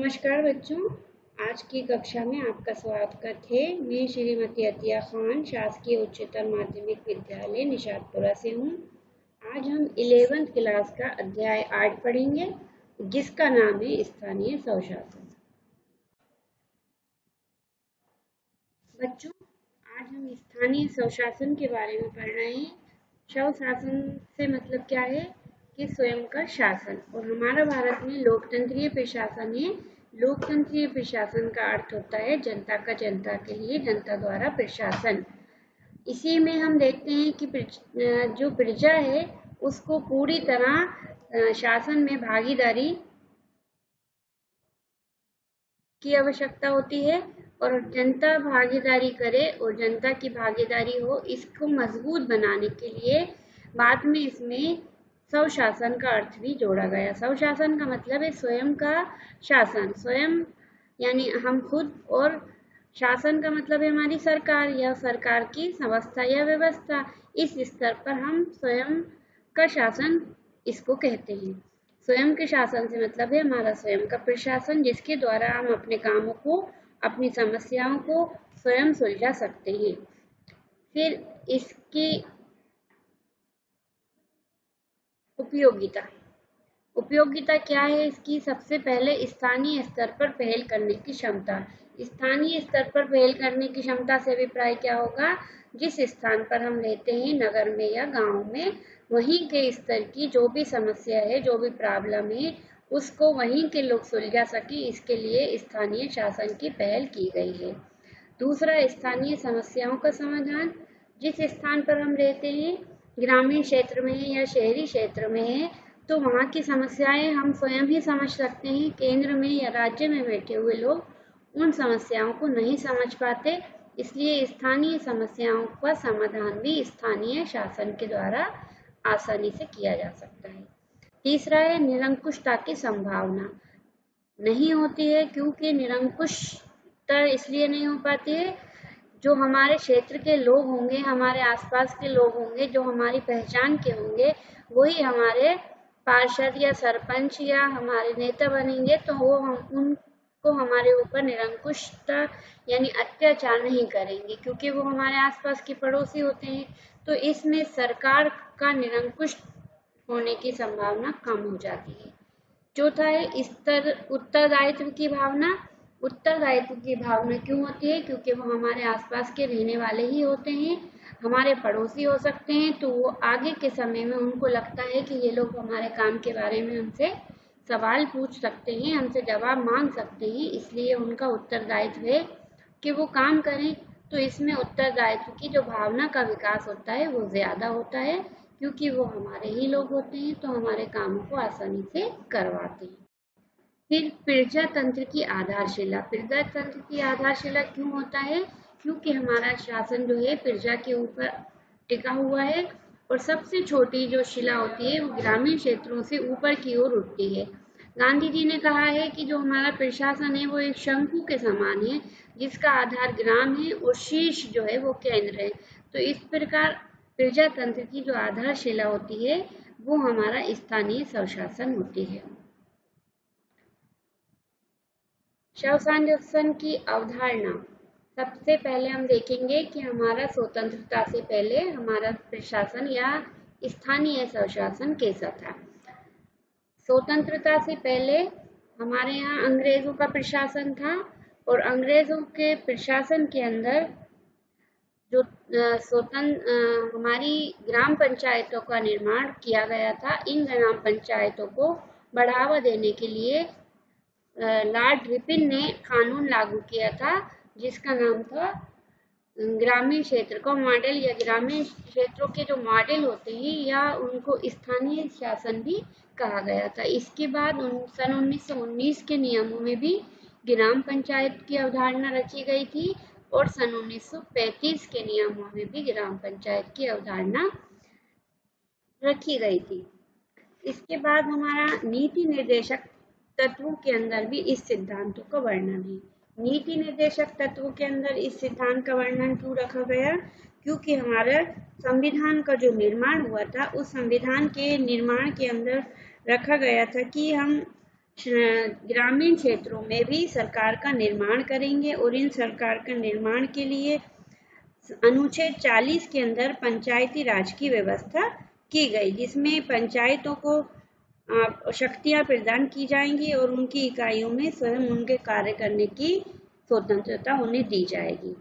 नमस्कार बच्चों, आज की कक्षा में आपका स्वागत है। मैं श्रीमती अतिया खान शासकीय उच्चतर माध्यमिक विद्यालय निशातपुरा से हूँ। आज हम 11th क्लास का अध्याय 8 पढ़ेंगे, जिसका नाम है स्थानीय स्वशासन। बच्चों, आज हम स्थानीय स्वशासन के बारे में पढ़ रहे हैं। स्वशासन से मतलब क्या है कि स्वयं का शासन, और हमारा भारत में लोकतंत्रीय प्रशासन है। लोकतंत्रीय प्रशासन का अर्थ होता है जनता का जनता के लिए, जनता द्वारा प्रशासन। इसी में हम देखते हैं कि जो प्रजा है उसको पूरी तरह शासन में भागीदारी की आवश्यकता होती है, और जनता भागीदारी करे और जनता की भागीदारी हो, इसको मजबूत बनाने के लिए बाद में इसमें स्वशासन का अर्थ भी जोड़ा गया। स्वशासन का मतलब है स्वयं का शासन, स्वयं यानी हम खुद, और शासन का मतलब है हमारी सरकार या सरकार की संस्था या व्यवस्था। इस स्तर पर हम स्वयं का शासन इसको कहते हैं। स्वयं के शासन से मतलब है हमारा स्वयं का प्रशासन, जिसके द्वारा हम अपने कामों को, अपनी समस्याओं को स्वयं सुलझा सकते हैं। फिर इसकी उपयोगिता क्या है इसकी? सबसे पहले स्थानीय स्तर पर पहल करने की क्षमता। स्थानीय स्तर पर पहल करने की क्षमता से अभिप्राय क्या होगा? जिस स्थान पर हम रहते हैं, नगर में या गांव में, वहीं के स्तर की जो भी समस्या है, जो भी प्रॉब्लम है, उसको वहीं के लोग सुलझा सके, इसके लिए स्थानीय शासन की पहल की गई है। दूसरा, स्थानीय समस्याओं का समाधान। जिस स्थान पर हम रहते हैं, ग्रामीण क्षेत्र में है या शहरी क्षेत्र में है, तो वहाँ की समस्याएं हम स्वयं ही समझ सकते हैं। केंद्र में या राज्य में बैठे हुए लोग उन समस्याओं को नहीं समझ पाते, इसलिए स्थानीय समस्याओं का समाधान भी स्थानीय शासन के द्वारा आसानी से किया जा सकता है। तीसरा है निरंकुशता की संभावना नहीं होती है, क्योंकि निरंकुशता इसलिए नहीं हो पाती है, जो हमारे क्षेत्र के लोग होंगे, हमारे आसपास के लोग होंगे, जो हमारी पहचान के होंगे, वही हमारे पार्षद या सरपंच या हमारे नेता बनेंगे, तो वो उनको हमारे ऊपर निरंकुशता यानी अत्याचार नहीं करेंगे, क्योंकि वो हमारे आसपास के पड़ोसी होते हैं। तो इसमें सरकार का निरंकुश होने की संभावना कम हो जाती है। चौथा है उत्तरदायित्व की भावना। उत्तरदायित्व की भावना क्यों होती है? क्योंकि वो हमारे आसपास के रहने वाले ही होते हैं, हमारे पड़ोसी हो सकते हैं, तो वो आगे के समय में उनको लगता है कि ये लोग हमारे काम के बारे में हमसे सवाल पूछ सकते हैं, हमसे जवाब मांग सकते हैं, इसलिए उनका उत्तरदायित्व है कि वो काम करें। तो इसमें उत्तरदायित्व की जो भावना का विकास होता है वो ज़्यादा होता है, क्योंकि वो हमारे ही लोग होते हैं, तो हमारे कामों को आसानी से करवाते हैं। फिर प्रजातंत्र की आधारशिला। प्रजातंत्र की आधारशिला क्यों होता है? क्योंकि हमारा शासन जो है प्रजा के ऊपर टिका हुआ है, और सबसे छोटी जो शिला होती है वो ग्रामीण क्षेत्रों से ऊपर की ओर उठती है। गांधी जी ने कहा है कि जो हमारा प्रशासन है वो एक शंकु के समान है, जिसका आधार ग्राम है और शीर्ष जो है वो केंद्र है। तो इस प्रकार प्रजातंत्र की जो आधारशिला होती है वो हमारा स्थानीय स्वशासन होती है। स्वशासन की अवधारणा। सबसे पहले हम देखेंगे कि हमारा स्वतंत्रता से पहले हमारा प्रशासन या स्थानीय स्वशासन कैसा था। स्वतंत्रता से पहले हमारे यहाँ अंग्रेजों का प्रशासन था, और अंग्रेजों के प्रशासन के अंदर जो हमारी ग्राम पंचायतों का निर्माण किया गया था। इन ग्राम पंचायतों को बढ़ावा देने के लिए लॉर्ड रिपन ने कानून लागू किया था, जिसका नाम था ग्रामीण क्षेत्र का मॉडल, या ग्रामीण क्षेत्रों के जो मॉडल होते हैं या उनको स्थानीय शासन भी कहा गया था। इसके बाद सन 1919 के नियमों में भी ग्राम पंचायत की अवधारणा रखी गई थी, और सन 1935 के नियमों में भी ग्राम पंचायत की अवधारणा रखी गई थी। इसके बाद हमारा नीति निर्देशक तत्वों के अंदर भी इस सिद्धांतों का वर्णन है। नीति निर्देशक तत्वों के अंदर इस सिद्धांत का वर्णन क्यों रखा गया? क्योंकि हमारा संविधान का जो निर्माण हुआ था, उस संविधान के निर्माण के अंदर रखा गया था कि हम ग्रामीण क्षेत्रों में भी सरकार का निर्माण करेंगे और इन सरकार का निर्माण के लिए अनुच्छेद 40 के अंदर पंचायती राज की व्यवस्था की गई, जिसमें पंचायतों को शक्तियां प्रदान की जाएंगी और उनकी इकाइयों में स्वयं उनके कार्य करने की स्वतंत्रता उन्हें दी जाएगी।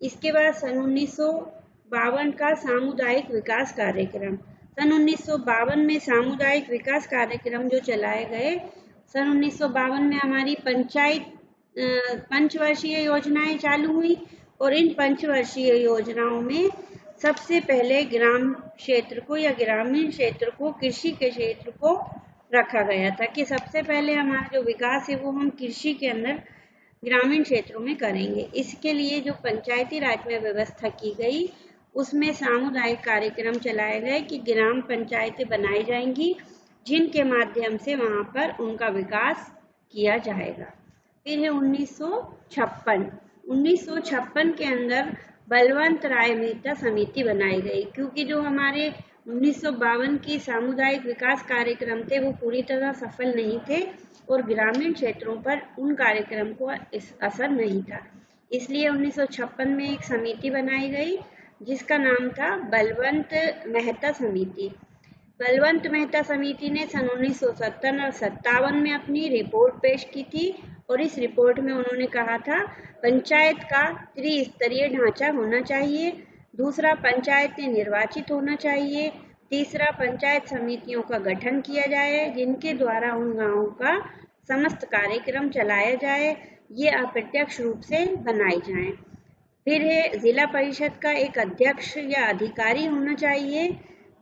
इसके बाद सन 1952 का सामुदायिक विकास कार्यक्रम। सन 1952 में सामुदायिक विकास कार्यक्रम जो चलाए गए, सन 1952 में हमारी पंचवर्षीय योजनाएं चालू हुई और इन पंचवर्षीय योजनाओं में सबसे पहले ग्राम क्षेत्र को या ग्रामीण क्षेत्र को, कृषि के क्षेत्र को रखा गया था कि सबसे पहले हमारा जो विकास है वो हम कृषि के अंदर ग्रामीण क्षेत्रों में करेंगे। इसके लिए जो पंचायती राज में व्यवस्था की गई उसमें सामुदायिक कार्यक्रम चलाए गए कि ग्राम पंचायतें बनाई जाएंगी जिनके माध्यम से वहां पर उनका विकास किया जाएगा। फिर है 1956 के अंदर बलवंत राय मेहता समिति बनाई गई, क्योंकि जो हमारे 1952 की सामुदायिक विकास कार्यक्रम थे वो पूरी तरह सफल नहीं थे और ग्रामीण क्षेत्रों पर उन कार्यक्रम को असर नहीं था, इसलिए 1956 में एक समिति बनाई गई जिसका नाम था बलवंत मेहता समिति। बलवंत मेहता समिति ने सन 1970 और 57 में अपनी रिपोर्ट पेश की थी और इस रिपोर्ट में उन्होंने कहा था पंचायत का त्रिस्तरीय ढांचा होना चाहिए, दूसरा पंचायतें निर्वाचित होना चाहिए, तीसरा पंचायत समितियों का गठन किया जाए जिनके द्वारा उन गांवों का समस्त कार्यक्रम चलाया जाए, ये अप्रत्यक्ष रूप से बनाई जाए। फिर है जिला परिषद का एक अध्यक्ष या अधिकारी होना चाहिए।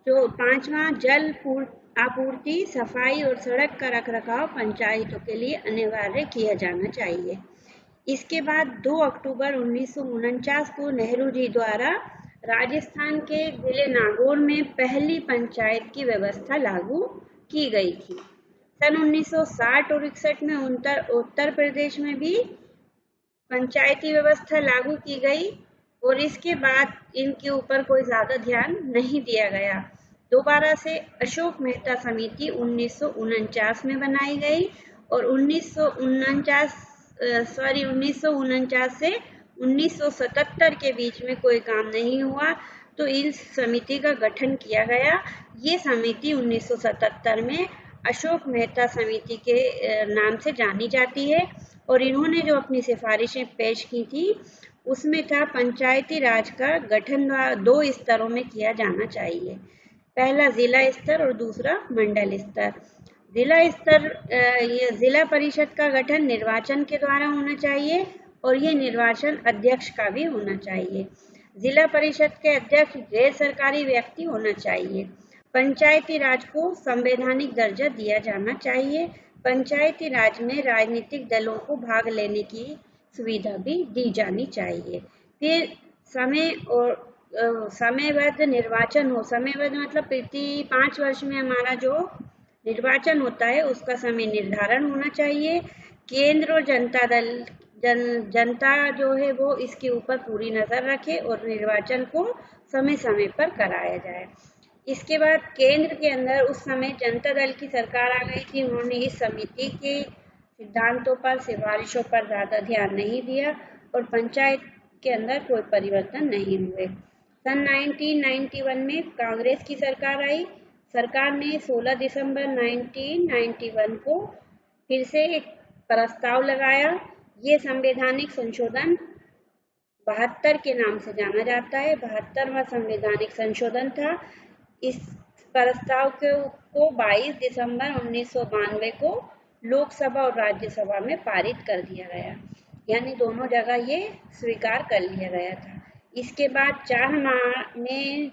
जो पांचवा, जल आपूर्ति, सफाई और सड़क का रखरखाव पंचायतों के लिए अनिवार्य किया जाना चाहिए। इसके बाद 2 अक्टूबर 1949 को नेहरू जी द्वारा राजस्थान के जिले नागौर में पहली पंचायत की व्यवस्था लागू की गई थी। सन 1960 और 61 में उत्तर प्रदेश में भी पंचायती व्यवस्था लागू की गई और इसके बाद इनके ऊपर कोई ज्यादा ध्यान नहीं दिया गया। दोबारा से अशोक मेहता समिति 1949 में बनाई गई और 1949 से 1977 के बीच में कोई काम नहीं हुआ तो इस समिति का गठन किया गया। ये समिति 1977 में अशोक मेहता समिति के नाम से जानी जाती है और इन्होंने जो अपनी सिफारिशें पेश की थी उसमें था पंचायती राज का गठन 2 स्तरों में किया जाना चाहिए, पहला जिला स्तर और दूसरा मंडल स्तर। जिला स्तर जिला परिषद का गठन निर्वाचन के द्वारा होना चाहिए और ये निर्वाचन अध्यक्ष का भी होना चाहिए। जिला परिषद के अध्यक्ष गैर सरकारी व्यक्ति होना चाहिए। पंचायती राज को संवैधानिक दर्जा दिया जाना चाहिए। पंचायती राज में राजनीतिक दलों को भाग लेने की सुविधा भी दी जानी चाहिए। फिर समयबद्ध निर्वाचन हो, समयबद्ध मतलब प्रति 5 वर्ष में हमारा जो निर्वाचन होता है उसका समय निर्धारण होना चाहिए। केंद्र और जनता जो है वो इसके ऊपर पूरी नजर रखे और निर्वाचन को समय समय पर कराया जाए। इसके बाद केंद्र के अंदर उस समय जनता दल की सरकार आ गई थी, उन्होंने इस समिति के सिद्धांतों पर, सिफारिशों पर ज्यादा ध्यान नहीं दिया और पंचायत के अंदर कोई परिवर्तन नहीं हुए। सन 1991 में कांग्रेस की सरकार आई। सरकार ने 16 दिसंबर 1991 को फिर से एक प्रस्ताव लगाया। ये संवैधानिक संशोधन 72 के नाम से जाना जाता है। 72वां संवैधानिक संशोधन था। इस प्रस्ताव को 22 दिसंबर 1992 को लोकसभा और राज्यसभा में पारित कर दिया गया, यानी दोनों जगह ये स्वीकार कर लिया गया था। इसके बाद 4 माह में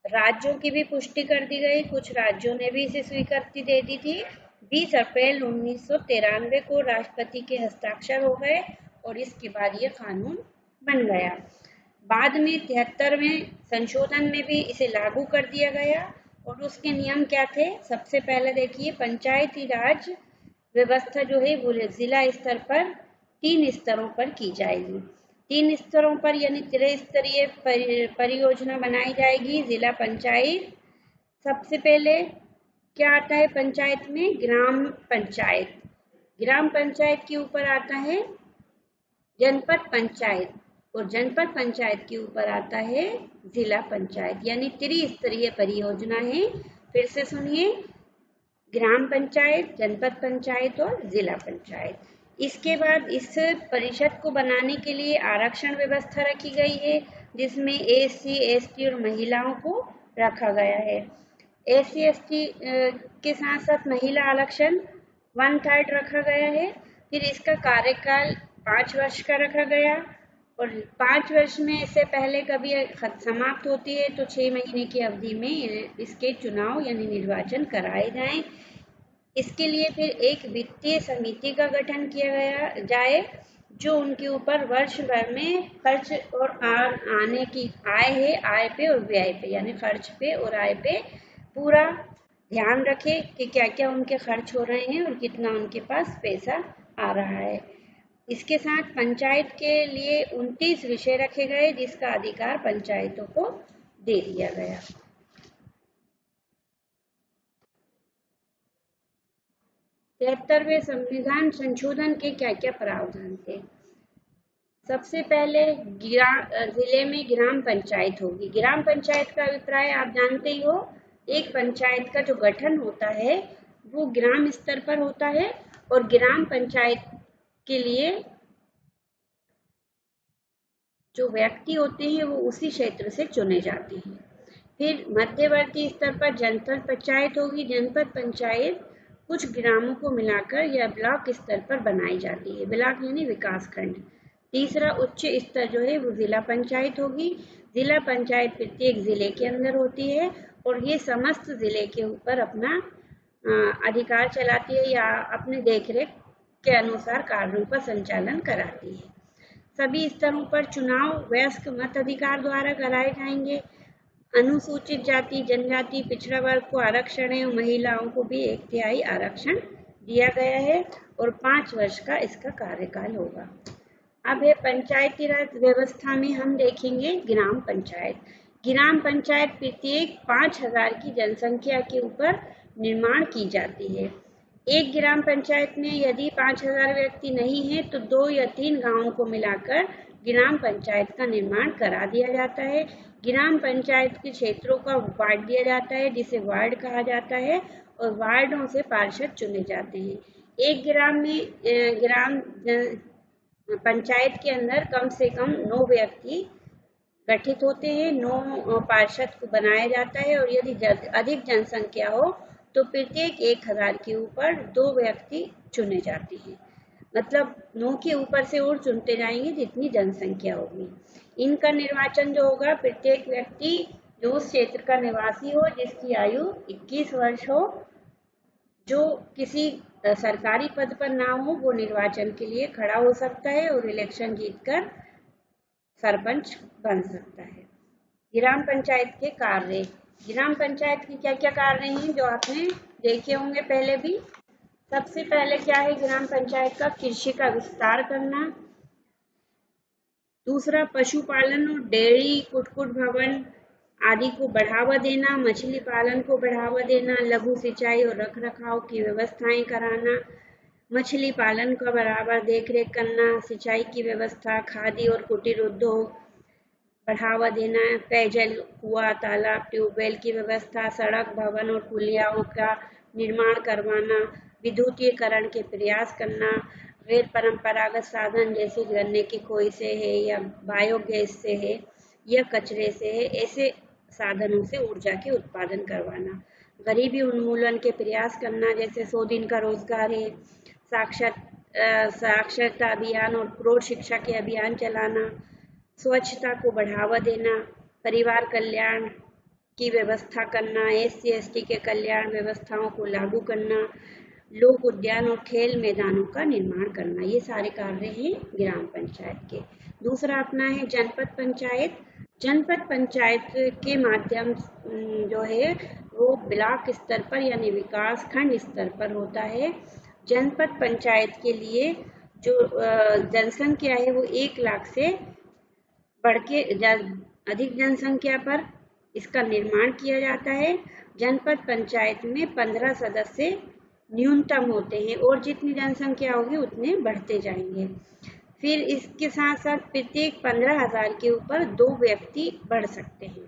राज्यों की भी पुष्टि कर दी गई, कुछ राज्यों ने भी इसे स्वीकृति दे दी थी। 20 अप्रैल 1993 को राष्ट्रपति के हस्ताक्षर हो गए और इसके बाद ये कानून बन गया। बाद में 73वें संशोधन में भी इसे लागू कर दिया गया और उसके नियम क्या थे? सबसे पहले देखिए, पंचायती राज व्यवस्था जो है वो जिला स्तर पर 3 स्तरों पर की जाएगी। 3 स्तरों पर यानी त्रिस्तरीय परियोजना बनाई जाएगी। जिला पंचायत सबसे पहले क्या आता है पंचायत में? ग्राम पंचायत। ग्राम पंचायत के ऊपर आता है जनपद पंचायत, और जनपद पंचायत के ऊपर आता है जिला पंचायत, यानी त्रिस्तरीय परियोजना है। फिर से सुनिए, ग्राम पंचायत, जनपद पंचायत और जिला पंचायत। इसके बाद इस परिषद को बनाने के लिए आरक्षण व्यवस्था रखी गई है, जिसमें एससी, एसटी और महिलाओं को रखा गया है। एससी, एसटी के साथ साथ महिला आरक्षण 1/3 रखा गया है। फिर इसका कार्यकाल 5 वर्ष का रखा गया, और 5 वर्ष में इससे पहले कभी समाप्त होती है तो 6 महीने की अवधि में इसके चुनाव यानी निर्वाचन कराए जाएं। इसके लिए फिर एक वित्तीय समिति का गठन किया गया जाए, जो उनके ऊपर वर्ष भर में खर्च और आने की आय है, आय पे और व्यय पे, यानी खर्च पे और आय पे पूरा ध्यान रखे कि क्या क्या उनके खर्च हो रहे हैं और कितना उनके पास पैसा आ रहा है। इसके साथ पंचायत के लिए 29 विषय रखे गए, जिसका अधिकार पंचायतों को दे दिया गया। तिहत्तरवें संविधान संशोधन के क्या क्या प्रावधान थे? सबसे पहले जिले में ग्राम पंचायत होगी। ग्राम पंचायत का अभिप्राय आप जानते ही हो, एक पंचायत का जो गठन होता है वो ग्राम स्तर पर होता है, और ग्राम पंचायत के लिए जो व्यक्ति होते हैं वो उसी क्षेत्र से चुने जाते हैं। फिर मध्यवर्ती स्तर पर जनपद पंचायत होगी। जनपद पंचायत कुछ ग्रामों को मिलाकर या ब्लॉक स्तर पर बनाई जाती है, ब्लॉक यानी विकास खंड। तीसरा उच्च स्तर जो है वो जिला पंचायत होगी। जिला पंचायत प्रत्येक जिले के अंदर होती है, और ये समस्त जिले के ऊपर अपना अधिकार चलाती है या अपने देखरेख के अनुसार कार्यों का संचालन कराती है। सभी स्तरों पर चुनाव वयस्क मताधिकार द्वारा कराए जाएंगे। अनुसूचित जाति, जनजाति, पिछड़ा वर्ग को आरक्षण है, और महिलाओं को भी 1/3 आरक्षण दिया गया है, और 5 वर्ष का इसका कार्यकाल होगा। अब है पंचायती राज व्यवस्था में हम देखेंगे ग्राम पंचायत। ग्राम पंचायत प्रत्येक 5000 की जनसंख्या के ऊपर निर्माण की जाती है। एक ग्राम पंचायत में यदि 5000 व्यक्ति नहीं है तो 2 या 3 गांवों को मिलाकर ग्राम पंचायत का निर्माण करा दिया जाता है। ग्राम पंचायत के क्षेत्रों का बांट दिया जाता है, जिसे वार्ड कहा जाता है, और वार्डों से पार्षद चुने जाते हैं। एक ग्राम में ग्राम पंचायत के अंदर कम से कम 9 व्यक्ति गठित होते हैं, 9 पार्षद को बनाया जाता है, और यदि अधिक जनसंख्या हो तो प्रत्येक 1000 के ऊपर 2 व्यक्ति चुने जाते हैं। मतलब 9 के ऊपर से और चुनते जाएंगे जितनी जनसंख्या होगी। इनका निर्वाचन जो होगा, प्रत्येक व्यक्ति जो उस क्षेत्र का निवासी हो, जिसकी आयु 21 वर्ष हो, जो किसी सरकारी पद पर ना हो, वो निर्वाचन के लिए खड़ा हो सकता है और इलेक्शन जीतकर सरपंच बन सकता है। ग्राम पंचायत के कार्य। ग्राम पंचायत के क्या क्या कार्य हैं जो आपने देखे होंगे पहले भी। सबसे पहले क्या है ग्राम पंचायत का? कृषि का विस्तार करना। दूसरा, पशुपालन और डेयरी, कुक्कुट भवन आदि को बढ़ावा देना। मछली पालन को बढ़ावा देना। लघु सिंचाई और रख रखाव की व्यवस्थाएं कराना। मछली पालन का बराबर देखरेख करना। सिंचाई की व्यवस्था, खादी और कुटीर उद्योग बढ़ावा देना। पेयजल, कुआं, तालाब, ट्यूबवेल की व्यवस्था। सड़क, भवन और पुलियाओं का निर्माण करवाना। विद्युतीकरण के प्रयास करना। गैर परंपरागत साधन जैसे गन्ने की खोई से है या बायोगैस से है या कचरे से है, ऐसे साधनों से ऊर्जा के उत्पादन करवाना। गरीबी उन्मूलन के प्रयास करना, जैसे 100 दिन का रोजगार है, साक्षरता अभियान और प्रौढ़ शिक्षा के अभियान चलाना। स्वच्छता को बढ़ावा देना। परिवार कल्याण की व्यवस्था करना। SC ST के कल्याण व्यवस्थाओं को लागू करना। लोक उद्यान और खेल मैदानों का निर्माण करना। ये सारे कार्य हैं ग्राम पंचायत के। दूसरा अपना है जनपद पंचायत। जनपद पंचायत के माध्यम जो है वो ब्लॉक स्तर पर यानी विकास खंड स्तर पर होता है। जनपद पंचायत के लिए जो जनसंख्या है वो 1 लाख से बढ़ के अधिक जनसंख्या पर इसका निर्माण किया जाता है। जनपद पंचायत में 15 सदस्य न्यूनतम होते हैं और जितनी जनसंख्या होगी उतने बढ़ते जाएंगे। फिर इसके साथ साथ प्रत्येक 15,000 के ऊपर 2 व्यक्ति बढ़ सकते हैं।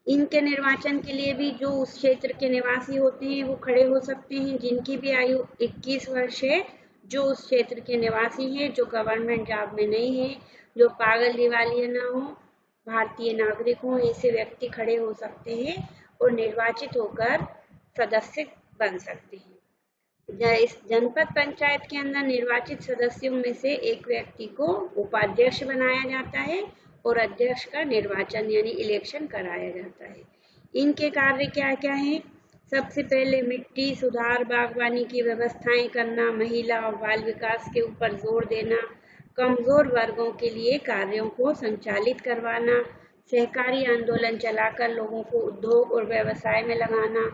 इनके निर्वाचन के लिए भी जो उस क्षेत्र के निवासी होते हैं वो खड़े हो सकते हैं, जिनकी भी आयु 21 वर्ष है, जो उस क्षेत्र के निवासी हैं, जो गवर्नमेंट जॉब में नहीं है, जो पागल दिवालिया ना हो, भारतीय नागरिक हो, ऐसे व्यक्ति खड़े हो सकते हैं और निर्वाचित होकर सदस्य बन सकते हैं। इस जनपद पंचायत के अंदर निर्वाचित सदस्यों में से एक व्यक्ति को उपाध्यक्ष बनाया जाता है और अध्यक्ष का निर्वाचन यानी इलेक्शन कराया जाता है। इनके कार्य क्या क्या हैं? सबसे पहले मिट्टी सुधार, बागवानी की व्यवस्थाएं करना, महिला और बाल विकास के ऊपर जोर देना, कमजोर वर्गों के लिए कार्यों को संचालित करवाना, सहकारी आंदोलन चलाकर लोगों को उद्योग और व्यवसाय में लगाना,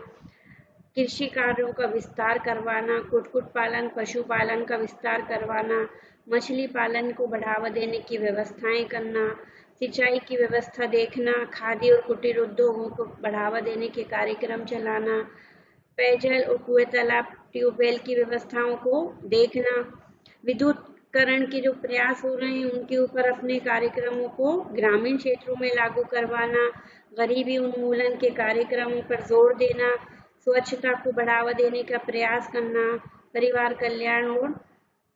कृषि कार्यों का विस्तार करवाना, कुक्कुट पालन, पशुपालन का विस्तार करवाना, मछली पालन को बढ़ावा देने की व्यवस्थाएं करना, सिंचाई की व्यवस्था देखना, खादी और कुटीर उद्योगों को बढ़ावा देने के कार्यक्रम चलाना, पेयजल और कुएं तालाब ट्यूबवेल की व्यवस्थाओं को देखना, विद्युतीकरण के जो प्रयास हो रहे हैं उनके ऊपर अपने कार्यक्रमों को ग्रामीण क्षेत्रों में लागू करवाना, गरीबी उन्मूलन के कार्यक्रमों पर जोर देना, स्वच्छता को बढ़ावा देने का प्रयास करना, परिवार कल्याण और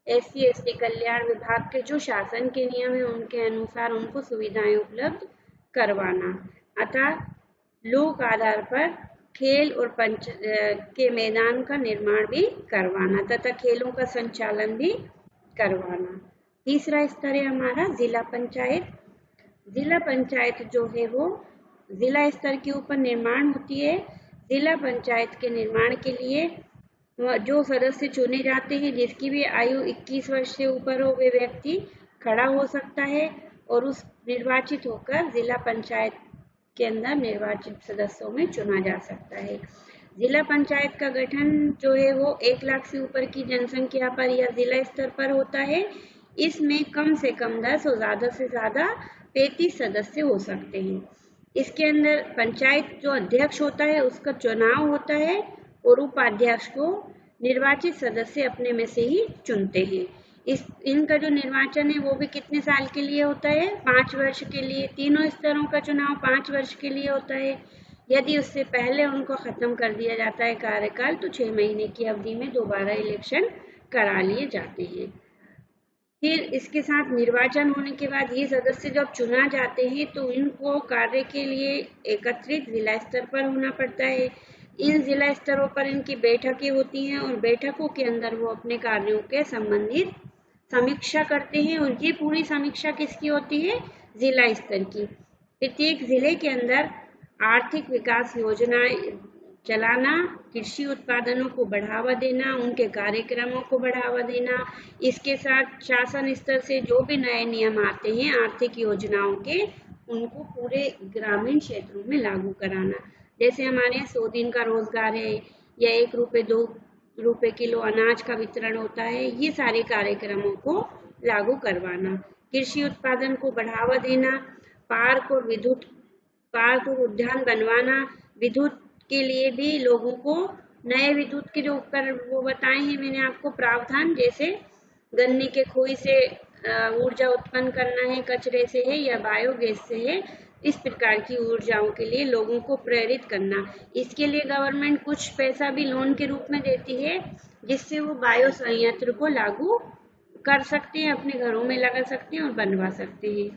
SC/ST कल्याण विभाग के जो शासन के नियम है उनके अनुसार उनको सुविधाएं उपलब्ध करवाना, अतः लोक आधार पर खेल और पंच के मैदान का निर्माण भी करवाना तथा खेलों का संचालन भी करवाना। तीसरा स्तर है हमारा जिला पंचायत। जिला पंचायत जो है वो जिला स्तर के ऊपर निर्माण होती है। जिला पंचायत के निर्माण के लिए जो सदस्य चुने जाते हैं, जिसकी भी आयु 21 वर्ष से ऊपर हो, वे व्यक्ति खड़ा हो सकता है और उस निर्वाचित होकर जिला पंचायत के अंदर निर्वाचित सदस्यों में चुना जा सकता है। जिला पंचायत का गठन जो है वो 1 लाख से ऊपर की जनसंख्या पर या जिला स्तर पर होता है। इसमें कम से कम 10 और ज्यादा से ज्यादा 35 सदस्य हो सकते हैं। इसके अंदर पंचायत जो अध्यक्ष होता है उसका चुनाव होता है और उपाध्यक्ष को निर्वाचित सदस्य अपने में से ही चुनते हैं। इनका जो निर्वाचन है वो भी कितने साल के लिए होता है? 5 वर्ष के लिए। तीनों स्तरों का चुनाव 5 वर्ष के लिए होता है। यदि उससे पहले उनको खत्म कर दिया जाता है कार्यकाल तो 6 महीने की अवधि में दोबारा इलेक्शन करा लिए जाते हैं। फिर इसके साथ निर्वाचन होने के बाद ये सदस्य जब चुना जाते हैं तो इनको कार्य के लिए एकत्रित जिला स्तर पर होना पड़ता है। इन जिला स्तरों पर इनकी बैठकें होती हैं और बैठकों के अंदर वो अपने कार्यों के संबंधित समीक्षा करते हैं और ये पूरी समीक्षा किसकी होती है? जिला स्तर की। प्रत्येक जिले के अंदर आर्थिक विकास योजनाएं चलाना, कृषि उत्पादनों को बढ़ावा देना, उनके कार्यक्रमों को बढ़ावा देना, इसके साथ शासन स्तर से जो भी नए नियम आते हैं आर्थिक योजनाओं के, उनको पूरे ग्रामीण क्षेत्रों में लागू कराना। जैसे हमारे यहाँ 100 दिन का रोजगार है या 1 रुपये 2 रुपये किलो अनाज का वितरण होता है, ये सारे कार्यक्रमों को लागू करवाना। कृषि उत्पादन को बढ़ावा देना, पार्क और उद्यान बनवाना, विद्युत के लिए भी लोगों को नए विद्युत के जो उपकरण वो बताए हैं मैंने आपको प्रावधान, जैसे गन्ने के खोई से ऊर्जा उत्पन्न करना है, कचरे से है या बायोगैस से है, इस प्रकार की ऊर्जाओं के लिए लोगों को प्रेरित करना। इसके लिए गवर्नमेंट कुछ पैसा भी लोन के रूप में देती है जिससे वो बायो संयंत्र को लागू कर सकते हैं, अपने घरों में लगा सकते हैं और बनवा सकते हैं।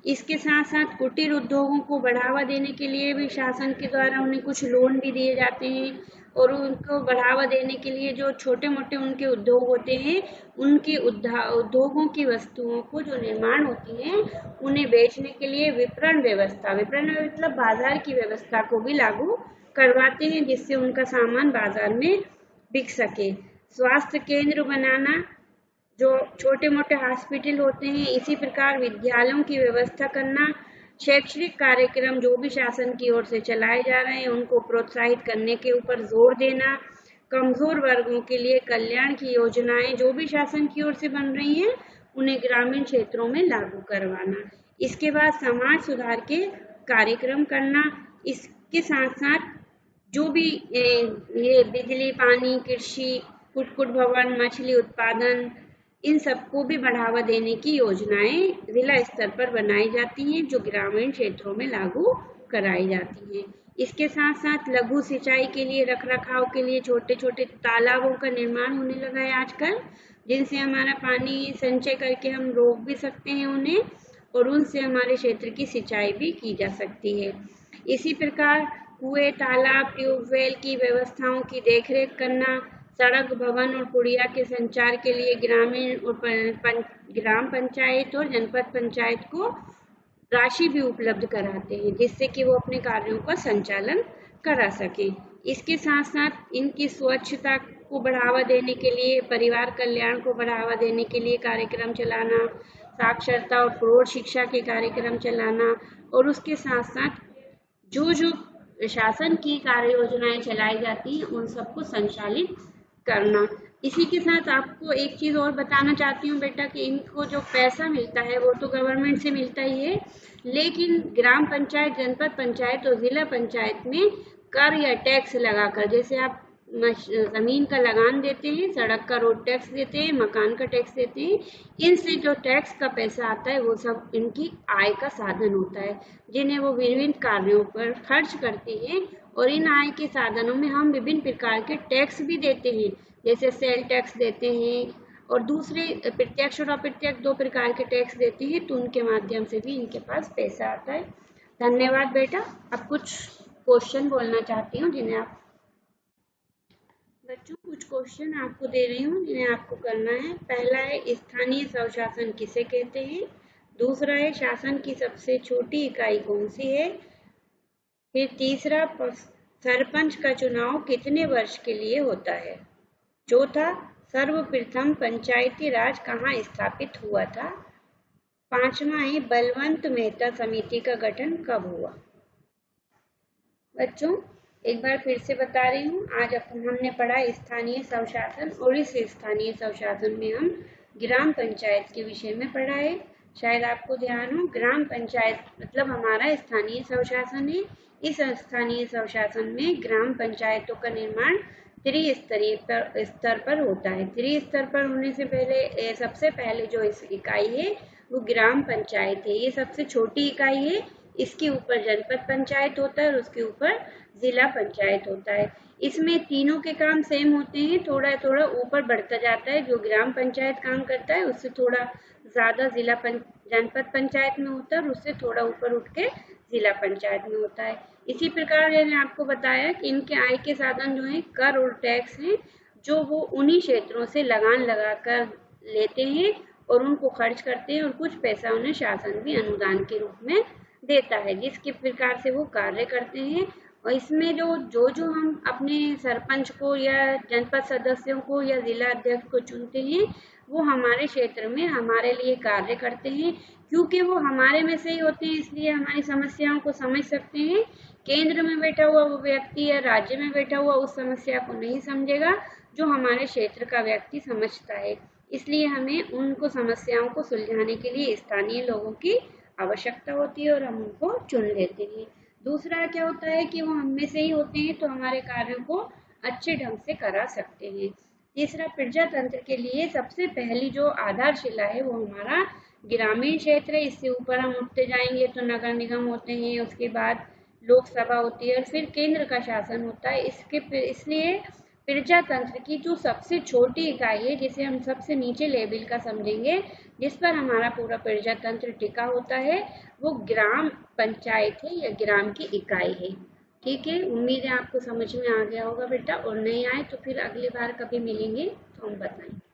इसके साथ साथ कुटीर उद्योगों को बढ़ावा देने के लिए भी शासन के द्वारा उन्हें कुछ लोन भी दिए जाते हैं और उनको बढ़ावा देने के लिए जो छोटे मोटे उनके उद्योग होते हैं, उनके उद्योगों की वस्तुओं को जो निर्माण होती है उन्हें बेचने के लिए विपणन मतलब बाजार की व्यवस्था को भी लागू करवाते हैं जिससे उनका सामान बाजार में बिक सके। स्वास्थ्य केंद्र बनाना, जो छोटे मोटे हॉस्पिटल होते हैं, इसी प्रकार विद्यालयों की व्यवस्था करना, शैक्षणिक कार्यक्रम जो भी शासन की ओर से चलाए जा रहे हैं उनको प्रोत्साहित करने के ऊपर जोर देना, कमजोर वर्गों के लिए कल्याण की योजनाएं जो भी शासन की ओर से बन रही हैं उन्हें ग्रामीण क्षेत्रों में लागू करवाना। इसके बाद समाज सुधार के कार्यक्रम करना। इसके साथ साथ जो भी ये बिजली, पानी, कृषि, कुक्कुट भवन, मछली उत्पादन, इन सबको भी बढ़ावा देने की योजनाएं जिला स्तर पर बनाई जाती हैं, जो ग्रामीण क्षेत्रों में लागू कराई जाती हैं। इसके साथ साथ लघु सिंचाई के लिए, रख रखाव के लिए छोटे छोटे तालाबों का निर्माण होने लगा है आजकल, जिनसे हमारा पानी संचय करके हम रोक भी सकते हैं उन्हें, और उनसे हमारे क्षेत्र की सिंचाई भी की जा सकती है। इसी प्रकार कुएं, तालाब, ट्यूबवेल की व्यवस्थाओं की देखरेख करना, सड़क, भवन और कुड़िया के संचार के लिए ग्रामीण और ग्राम पंचायत और जनपद पंचायत को राशि भी उपलब्ध कराते हैं, जिससे कि वो अपने कार्यों का संचालन करा सकें। इसके साथ साथ इनकी स्वच्छता को बढ़ावा देने के लिए, परिवार कल्याण को बढ़ावा देने के लिए कार्यक्रम चलाना, साक्षरता और प्रौढ़ शिक्षा के कार्यक्रम चलाना, और उसके साथ साथ जो जो शासन की कार्य योजनाएं चलाई जाती हैं उन सबको संचालित करना। इसी के साथ आपको एक चीज और बताना चाहती हूँ बेटा कि इनको जो पैसा मिलता है वो तो गवर्नमेंट से मिलता ही है, लेकिन ग्राम पंचायत, जनपद पंचायत और जिला पंचायत में कर या टैक्स लगाकर, जैसे आप जमीन का लगान देते हैं, सड़क का रोड टैक्स देते हैं, मकान का टैक्स देते हैं, इनसे जो टैक्स का पैसा आता है वो सब इनकी आय का साधन होता है, जिन्हें वो विभिन्न कार्यों पर खर्च करते हैं। और इन आय के साधनों में हम विभिन्न प्रकार के टैक्स भी देते हैं, जैसे सेल टैक्स देते हैं और दूसरे प्रत्यक्ष और अप्रत्यक्ष 2 प्रकार के टैक्स देते हैं, तो उनके माध्यम से भी इनके पास पैसा आता है। धन्यवाद बेटा। अब कुछ क्वेश्चन बोलना चाहती हूँ जिन्हें आप बच्चों कुछ क्वेश्चन आपको दे रही हूँ जिन्हें आपको करना है। पहला है स्थानीय स्वशासन किसे कहते हैं। दूसरा है शासन की सबसे छोटी इकाई कौन सी है। फिर तीसरा, सरपंच का चुनाव कितने वर्ष के लिए होता है। चौथा, सर्वप्रथम पंचायती राज कहाँ स्थापित हुआ था। पांचवा है बलवंत मेहता समिति का गठन कब हुआ। बच्चों एक बार फिर से बता रही हूँ, आज हमने पढ़ा स्थानीय स्वशासन, और इस स्थानीय स्वशासन में हम ग्राम पंचायत के विषय में पढ़ा है। शायद आपको ध्यान हो, ग्राम पंचायत मतलब हमारा स्थानीय स्वशासन है। इस स्थानीय स्वशासन में ग्राम पंचायतों का निर्माण त्रिस्तरीय स्तर पर होता है। त्रिस्तर पर होने से पहले सबसे पहले जो इस इकाई है वो ग्राम पंचायत है, ये सबसे छोटी इकाई है। इसके ऊपर जनपद पंचायत होता है और उसके ऊपर जिला पंचायत होता है। इसमें तीनों के काम सेम होते हैं, थोड़ा थोड़ा ऊपर बढ़ता जाता है। जो ग्राम पंचायत काम करता है उससे थोड़ा ज्यादा जनपद पंचायत में होता है और उससे थोड़ा ऊपर उठ के जिला पंचायत में होता है। इसी प्रकार मैंने आपको बताया कि इनके आय के साधन जो है कर और टैक्स हैं, जो वो उन्हीं क्षेत्रों से लगान लगाकर लेते हैं और उनको खर्च करते हैं, और कुछ पैसा उन्हें शासन भी अनुदान के रूप में देता है, जिसके प्रकार से वो कार्य करते हैं। और इसमें जो हम अपने सरपंच को या जनपद सदस्यों को या जिला अध्यक्ष को चुनते हैं, वो हमारे क्षेत्र में हमारे लिए कार्य करते हैं, क्योंकि वो हमारे में से ही होते हैं, इसलिए हमारी समस्याओं को समझ सकते हैं। केंद्र में बैठा हुआ वो व्यक्ति या राज्य में बैठा हुआ उस समस्या को नहीं समझेगा जो हमारे क्षेत्र का व्यक्ति समझता है। इसलिए हमें उनको समस्याओं को सुलझाने के लिए स्थानीय लोगों की आवश्यकता होती है और हम उनको चुन लेते हैं। दूसरा क्या होता है कि वो हम में से ही होते हैं, तो हमारे कार्यों को अच्छे ढंग से करा सकते हैं। तीसरा, प्रजातंत्र के लिए सबसे पहली जो आधारशिला है वो हमारा ग्रामीण क्षेत्र है। इससे ऊपर हम उठते जाएंगे तो नगर निगम होते हैं, उसके बाद लोकसभा होती है और फिर केंद्र का शासन होता है। इसलिए प्रजातंत्र की जो सबसे छोटी इकाई है, जिसे हम सबसे नीचे लेवल का समझेंगे, जिस पर हमारा पूरा प्रजातंत्र टिका होता है, वो ग्राम पंचायत है या ग्राम की इकाई है। ठीक है, उम्मीद है आपको समझ में आ गया होगा बेटा, और नहीं आए तो फिर अगली बार कभी मिलेंगे तो हम बताएंगे।